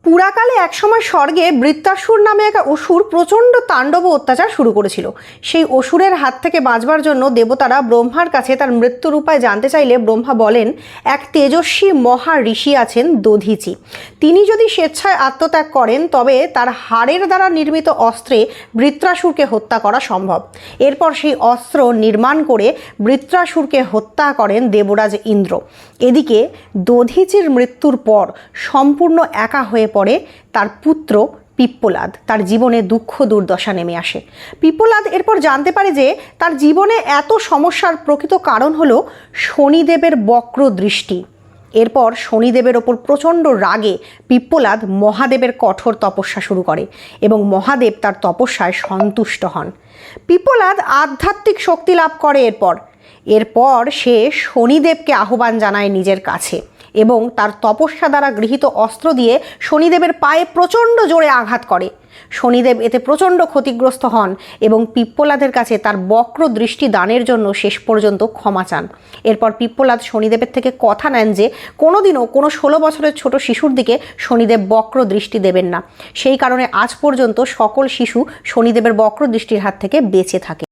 পুরাকালে একসময় স্বর্গে বৃত্তাসুর নামে এক অসুর প্রচণ্ড তাণ্ডব ও অত্যাচার শুরু করেছিল। সেই অসুরের হাত থেকে বাঁচবার জন্য দেবতারা ব্রহ্মার কাছে তার মৃত্যুর উপায় জানতে চাইলে ব্রহ্মা বলেন, এক তেজস্বী মহা ঋষি আছেন দধিচি। তিনি যদি স্বেচ্ছায় আত্মত্যাগ করেন তবে তার হাড়ের দ্বারা নির্মিত অস্ত্রে বৃত্রাসুরকে হত্যা করা সম্ভব। এরপর সেই অস্ত্র নির্মাণ করে বৃত্রাসুরকে হত্যা করেন দেবরাজ ইন্দ্র। এদিকে দধিচির মৃত্যুর পর সম্পূর্ণ একা হয়ে পড়ে তার পুত্র পিপ্পলাদ। তার জীবনে দুঃখ দুর্দশা নেমে আসে। পিপ্পলাদ এরপর জানতে পারে যে তার জীবনে এত সমস্যার প্রকৃত কারণ হলো শনিদেবের বক্র দৃষ্টি। এরপর শনিদেবের ওপর প্রচণ্ড রাগে পিপ্পলাদ মহাদেবের কঠোর তপস্যা শুরু করে এবং মহাদেব তার তপস্যায় সন্তুষ্ট হন। পিপ্পলাদ আধ্যাত্মিক শক্তি লাভ করে। এরপর সে শনিদেবকে আহ্বান জানায় নিজের কাছে এবং তার তপস্যা দ্বারা গৃহীত অস্ত্র দিয়ে শনিদেবের পায়ে প্রচণ্ড জোরে আঘাত করে। শনিদেব এতে প্রচণ্ড ক্ষতিগ্রস্ত হন এবং পিপ্পলাদের কাছে তার বক্র দৃষ্টি দানের জন্য শেষ পর্যন্ত ক্ষমা চান। এরপর পিপ্পলাদ শনিদেবের থেকে কথা নেন যে কোনোদিনও কোনো 16 বছরের ছোট শিশুর দিকে শনিদেব বক্র দৃষ্টি দেবেন না। সেই কারণে আজ পর্যন্ত সকল শিশু শনিদেবের বক্র দৃষ্টির হাত থেকে বেঁচে থাকে।